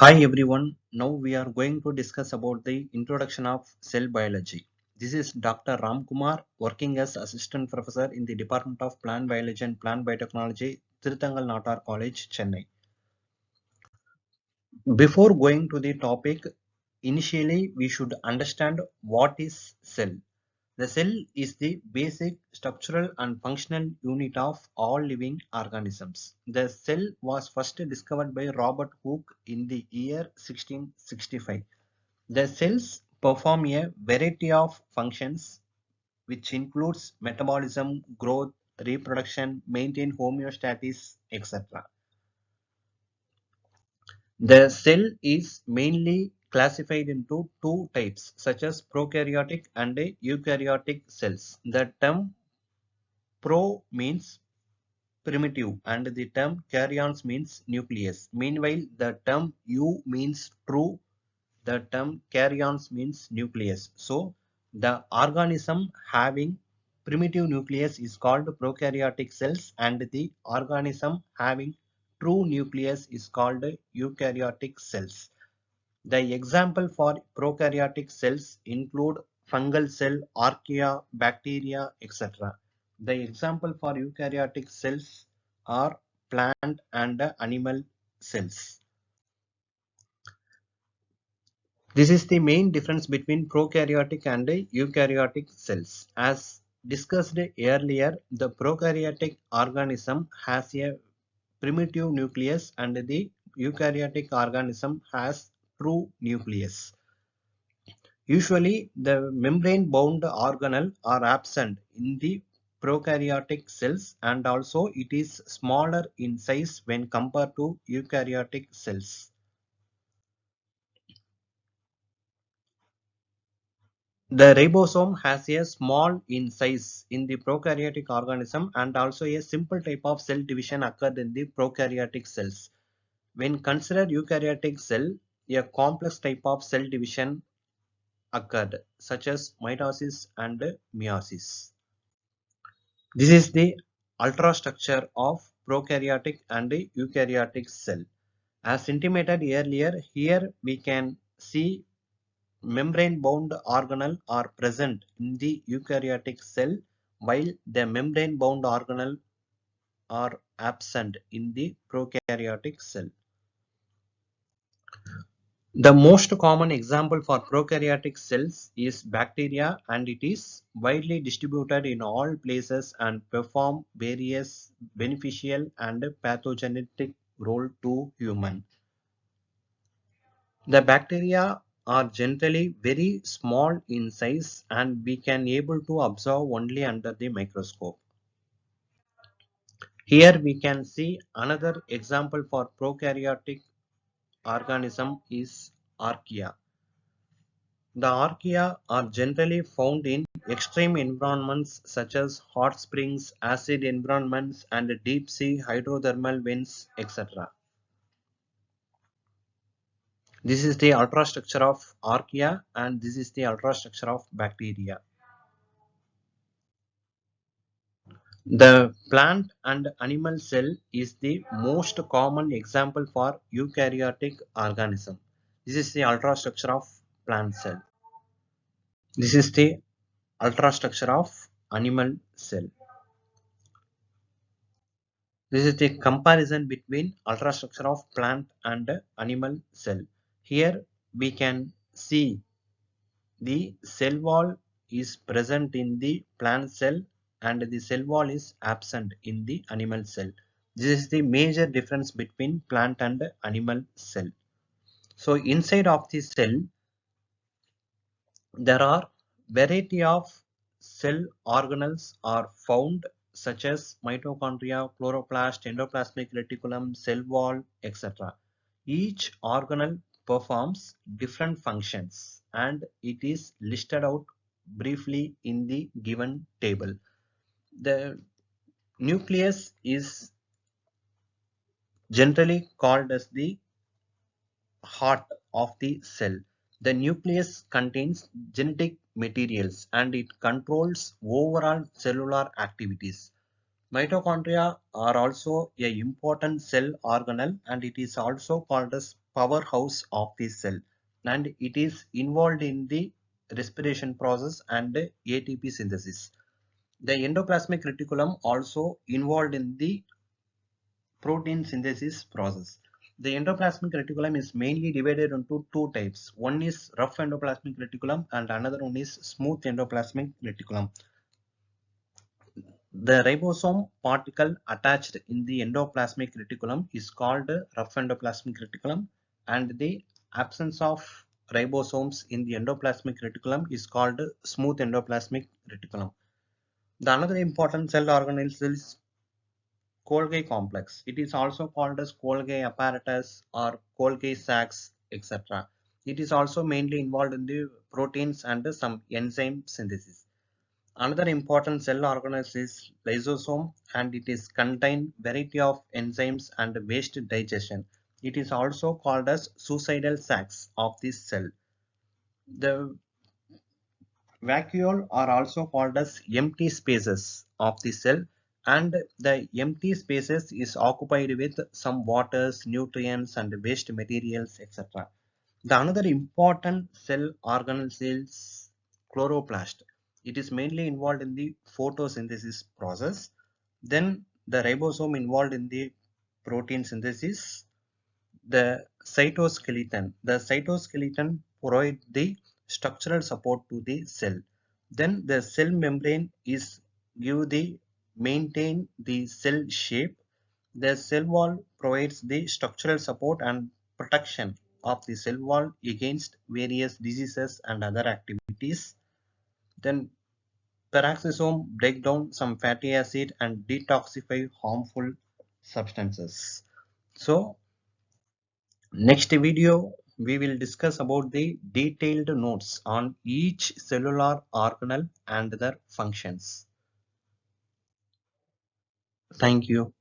Hi everyone, now we are going to discuss about the introduction of cell biology. This is Dr. Ram Kumar working as assistant professor in the Department of Plant Biology and Plant Biotechnology, Tirthangal Natar College, Chennai. Before going to the topic, initially we should understand what is cell. The cell is the basic structural and functional unit of all living organisms. The cell was first discovered by Robert Hooke in the year 1665. The cells perform a variety of functions which includes metabolism, growth, reproduction, maintain homeostasis, etc. The cell is mainly classified into two types such as prokaryotic and eukaryotic cells. The term pro means primitive and the term karyons means nucleus. Meanwhile, the term eu means true, the term karyons means nucleus. So, the organism having primitive nucleus is called prokaryotic cells and the organism having true nucleus is called eukaryotic cells. The example for prokaryotic cells include fungal cell, archaea, bacteria, etc. The example for eukaryotic cells are plant and animal cells. This is the main difference between prokaryotic and eukaryotic cells. As discussed earlier, the prokaryotic organism has a primitive nucleus and the eukaryotic organism has true nucleus. Usually, the membrane-bound organelle are absent in the prokaryotic cells and also it is smaller in size when compared to eukaryotic cells. The ribosome has a small in size in the prokaryotic organism and also a simple type of cell division occurred in the prokaryotic cells. When considered eukaryotic cell, a complex type of cell division occurred such as mitosis and meiosis. This is the ultrastructure of prokaryotic and eukaryotic cell. As intimated earlier, here we can see membrane-bound organelle are present in the eukaryotic cell while the membrane-bound organelle are absent in the prokaryotic cell. The most common example for prokaryotic cells is bacteria and it is widely distributed in all places and perform various beneficial and pathogenic role to human. The bacteria are generally very small in size and we can able to observe only under the microscope. Here we can see another example for prokaryotic organism is archaea. The archaea are generally found in extreme environments such as hot springs, acid environments, and deep sea hydrothermal vents, etc. This is the ultrastructure of archaea and this is the ultrastructure of bacteria. The plant and animal cell is the most common example for eukaryotic organism. This is the ultrastructure of plant cell. This is the ultrastructure of animal cell. This is the comparison between ultrastructure of plant and animal cell. Here we can see the cell wall is present in the plant cell and the cell wall is absent in the animal cell. This is the major difference between plant and animal cell. So inside of the cell there are variety of cell organelles are found such as mitochondria, chloroplast, endoplasmic reticulum, cell wall, etc. Each organelle performs different functions and it is listed out briefly in the given table. The nucleus is generally called as the heart of the cell. The nucleus contains genetic materials and it controls overall cellular activities. Mitochondria are also a important cell organelle and it is also called as powerhouse of the cell, and it is involved in the respiration process and ATP synthesis. The endoplasmic reticulum also involved in the protein synthesis process. The endoplasmic reticulum is mainly divided into two types. One is rough endoplasmic reticulum and another one is smooth endoplasmic reticulum. The ribosome particle attached in the endoplasmic reticulum is called rough endoplasmic reticulum, and the absence of ribosomes in the endoplasmic reticulum is called smooth endoplasmic reticulum. The another important cell organelle is Golgi complex. It is also called as Golgi apparatus or Golgi sacs, etc. It is also mainly involved in the proteins and some enzyme synthesis. Another important cell organelle is lysosome, and it is contain variety of enzymes and waste digestion. It is also called as suicidal sacs of this cell. The vacuole are also called as empty spaces of the cell, and the empty spaces is occupied with some waters, nutrients and waste materials, etc. The another important cell organelle is chloroplast. It is mainly involved in the photosynthesis process. Then the ribosome involved in the protein synthesis. The cytoskeleton. The cytoskeleton provides the structural support to the cell. Then the cell membrane is give the maintain the cell shape. The cell wall provides the structural support and protection of the cell wall against various diseases and other activities. Then peroxisome break down some fatty acid and detoxify harmful substances. So next video we will discuss about the detailed notes on each cellular organelle and their functions. Thank you.